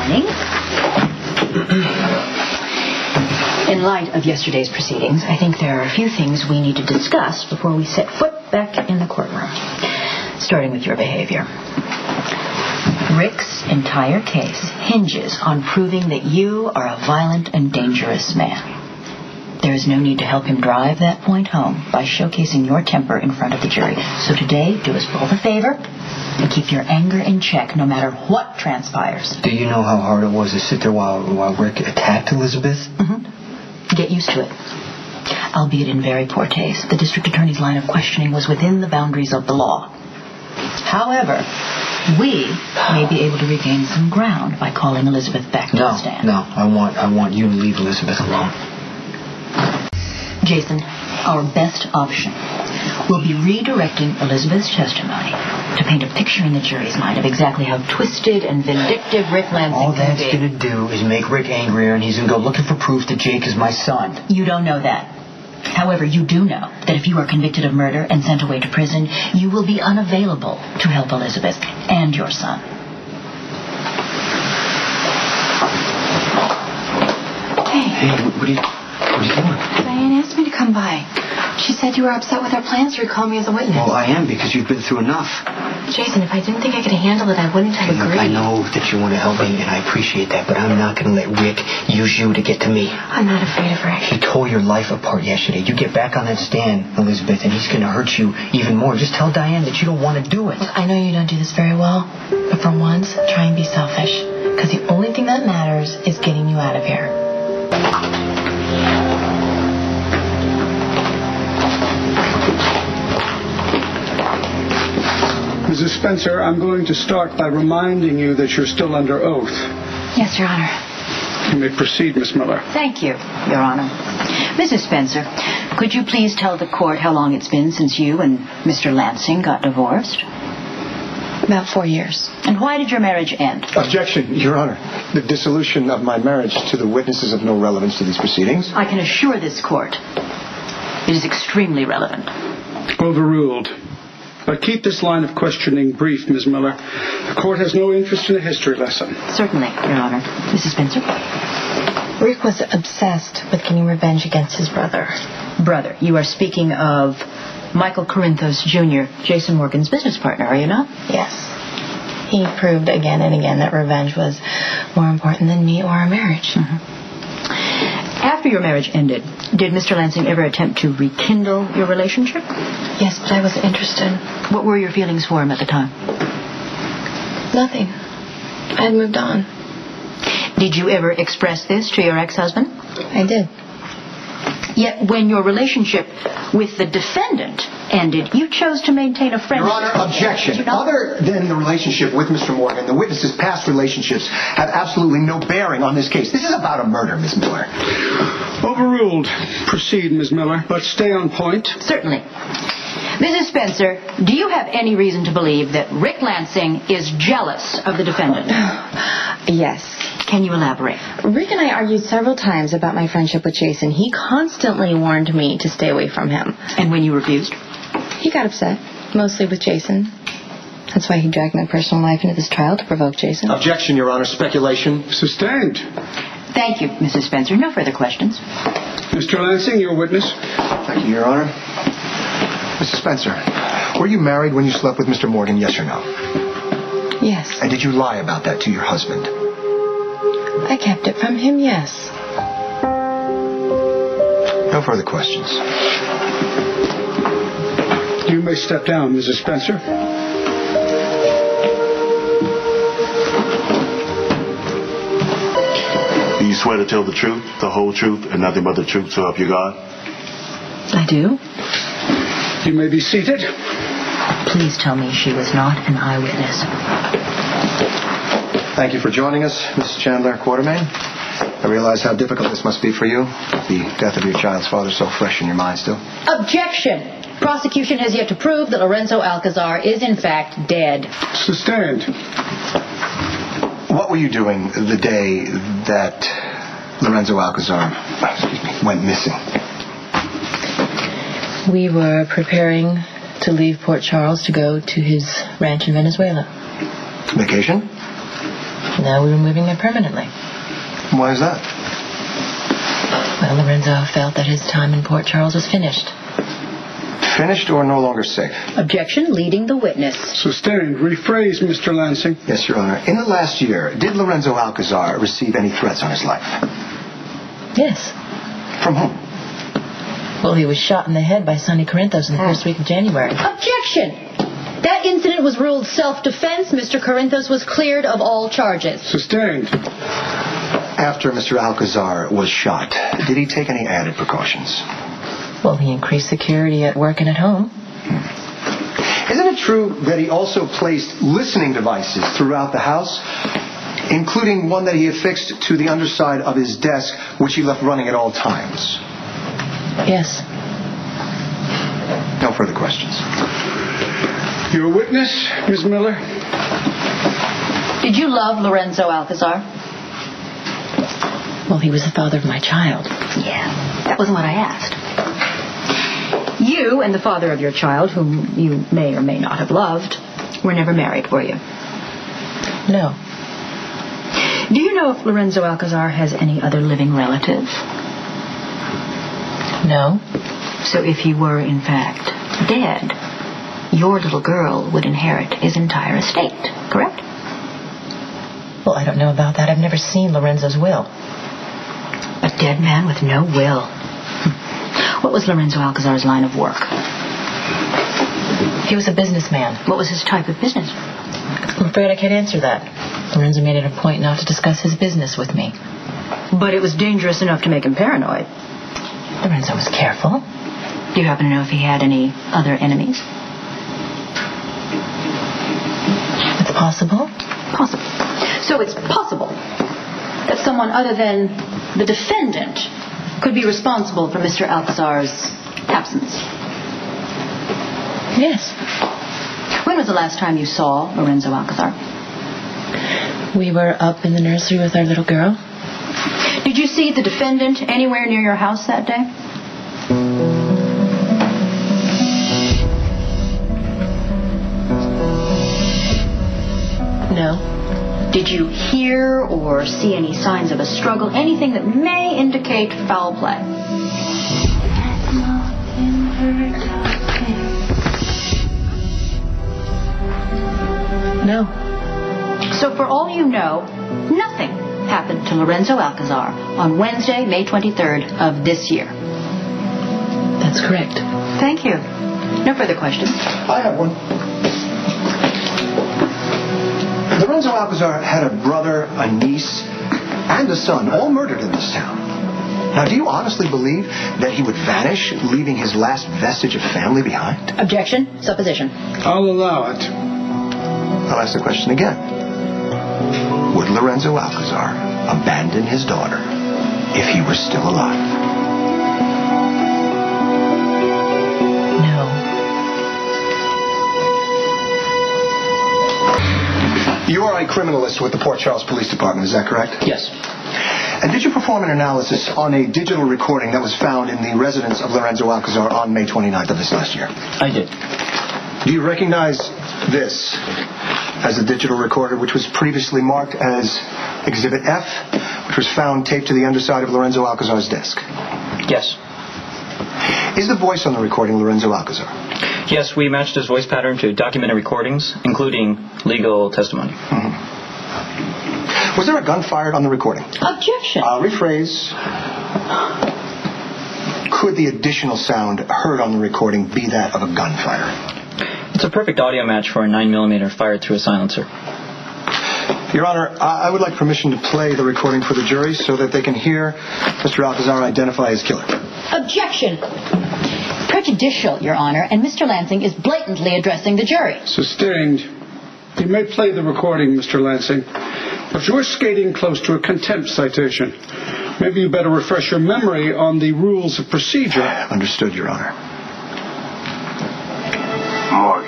morning. In light of yesterday's proceedings, I think there are a few things we need to discuss before we set foot back in the courtroom. Starting with your behavior. Rick's entire case hinges on proving that you are a violent and dangerous man. There is no need to help him drive that point home by showcasing your temper in front of the jury. So today, do us both a favor and keep your anger in check no matter what transpires. Do you know how hard it was to sit there while Rick attacked Elizabeth? Mm-hmm. Get used to it. Albeit in very poor taste, the district attorney's line of questioning was within the boundaries of the law. However, we may be able to regain some ground by calling Elizabeth back to the stand. No, I want you to leave Elizabeth alone. Jason, our best option will be redirecting Elizabeth's testimony to paint a picture in the jury's mind of exactly how twisted and vindictive Rick Lansing All can that's be. going to do is make Rick angrier, and he's going to go looking for proof that Jake is my son. You don't know that. However, you do know that if you are convicted of murder and sent away to prison, you will be unavailable to help Elizabeth and your son. Hey, what are you doing? Diane asked me to come by. She said you were upset with our plans to recall me as a witness. Well, I am, because you've been through enough. Jason, if I didn't think I could handle it, I wouldn't have agreed. I know that you want to help me, and I appreciate that, but I'm not going to let Rick use you to get to me. I'm not afraid of Rick. He tore your life apart yesterday. You get back on that stand, Elizabeth, and he's going to hurt you even more. Just tell Diane that you don't want to do it. Look, I know you don't do this very well, but for once, try and be selfish, because the only thing that matters is getting you out of here. Mrs. Spencer, I'm going to start by reminding you that you're still under oath. Yes, Your Honor. You may proceed, Miss Miller. Thank you, Your Honor. Mrs. Spencer, could you please tell the court how long it's been since you and Mr. Lansing got divorced? About 4 years. And why did your marriage end? Objection, Your Honor. The dissolution of my marriage to the witness is of no relevance to these proceedings. I can assure this court it is extremely relevant. Overruled. But keep this line of questioning brief, Ms. Miller. The court has no interest in a history lesson. Certainly, Your Honor. Mrs. Spencer? Rick was obsessed with getting revenge against his brother. Brother. You are speaking of Michael Corinthos Jr., Jason Morgan's business partner, are you not? Yes. He proved again and again that revenge was more important than me or our marriage. Mm-hmm. After your marriage ended, did Mr. Lansing ever attempt to rekindle your relationship? Yes, but I wasn't interested. What were your feelings for him at the time? Nothing. I had moved on. Did you ever express this to your ex-husband? I did. Yet when your relationship with the defendant ended, you chose to maintain a friendship. Your Honor, objection. Other than the relationship with Mr. Morgan, the witness's past relationships have absolutely no bearing on this case. This is about a murder, Miss Miller. Overruled. Proceed, Ms. Miller, but stay on point. Certainly. Mrs. Spencer, do you have any reason to believe that Rick Lansing is jealous of the defendant? Yes. Can you elaborate? Rick and I argued several times about my friendship with Jason. He constantly warned me to stay away from him. And when you refused? He got upset, mostly with Jason. That's why he dragged my personal life into this trial to provoke Jason. Objection, Your Honor. Speculation. Sustained. Thank you, Mrs. Spencer. No further questions. Mr. Lansing, your witness. Thank you, Your Honor. Mrs. Spencer, were you married when you slept with Mr. Morgan, yes or no? Yes. And did you lie about that to your husband? I kept it from him, yes. No further questions. You may step down, Mrs. Spencer. Do you swear to tell the truth, the whole truth, and nothing but the truth, so help you God? I do. You may be seated. Please tell me she was not an eyewitness. Thank you for joining us, Mrs. Chandler Quartermain. I realize how difficult this must be for you. The death of your child's father so fresh in your mind still. Objection! Prosecution has yet to prove that Lorenzo Alcazar is in fact dead. Sustained. What were you doing the day that Lorenzo Alcazar went missing? We were preparing to leave Port Charles to go to his ranch in Venezuela. Vacation? No, we were moving there permanently. Why is that? Well, Lorenzo felt that his time in Port Charles was finished. Finished or no longer safe? Objection, leading the witness. Sustained. Rephrase, Mr. Lansing. Yes, Your Honor. In the last year, did Lorenzo Alcazar receive any threats on his life? Yes. From whom? Well, he was shot in the head by Sonny Corinthos in the first week of January. Objection! That incident was ruled self-defense. Mr. Corinthos was cleared of all charges. Sustained. After Mr. Alcazar was shot, did he take any added precautions? Well, he increased security at work and at home. Isn't it true that he also placed listening devices throughout the house, including one that he affixed to the underside of his desk, which he left running at all times? Yes. No further questions. Your witness, Ms. Miller. Did you love Lorenzo Alcazar? Well, he was the father of my child. Yeah, that wasn't what I asked. You and the father of your child, whom you may or may not have loved, were never married, were you? No. Do you know if Lorenzo Alcazar has any other living relative? No. So if he were, in fact, dead, your little girl would inherit his entire estate, correct? Well, I don't know about that. I've never seen Lorenzo's will. A dead man with no will. What was Lorenzo Alcazar's line of work? He was a businessman. What was his type of business? I'm afraid I can't answer that. Lorenzo made it a point not to discuss his business with me. But it was dangerous enough to make him paranoid. Lorenzo was careful. Do you happen to know if he had any other enemies? It's possible. Possible. So it's possible that someone other than the defendant could be responsible for Mr. Alcazar's absence. Yes. When was the last time you saw Lorenzo Alcazar? We were up in the nursery with our little girl. Did you see the defendant anywhere near your house that day? No. Did you hear or see any signs of a struggle, anything that may indicate foul play? No. So for all you know, nothing happened to Lorenzo Alcazar on Wednesday, May 23rd of this year. That's correct. Thank you. No further questions. I have one. Lorenzo Alcazar had a brother, a niece, and a son, all murdered in this town. Now, do you honestly believe that he would vanish, leaving his last vestige of family behind? Objection. Supposition. I'll allow it. I'll ask the question again. Would Lorenzo Alcazar abandon his daughter if he were still alive? No. You are a criminalist with the Port Charles Police Department, is that correct? Yes. And did you perform an analysis on a digital recording that was found in the residence of Lorenzo Alcazar on May 29th of this last year? I did. Do you recognize this as a digital recorder which was previously marked as Exhibit F, which was found taped to the underside of Lorenzo Alcazar's desk? Yes. Is the voice on the recording Lorenzo Alcazar? Yes, we matched his voice pattern to documented recordings, including legal testimony. Mm-hmm. Was there a gun fired on the recording? Objection. I'll rephrase. Could the additional sound heard on the recording be that of a gunfire? It's a perfect audio match for a 9mm fired through a silencer. Your Honor, I would like permission to play the recording for the jury so that they can hear Mr. Alcazar identify his killer. Objection. Prejudicial, Your Honor, and Mr. Lansing is blatantly addressing the jury. Sustained. You may play the recording, Mr. Lansing, but you're skating close to a contempt citation. Maybe you better refresh your memory on the rules of procedure. Understood, Your Honor. Morgan.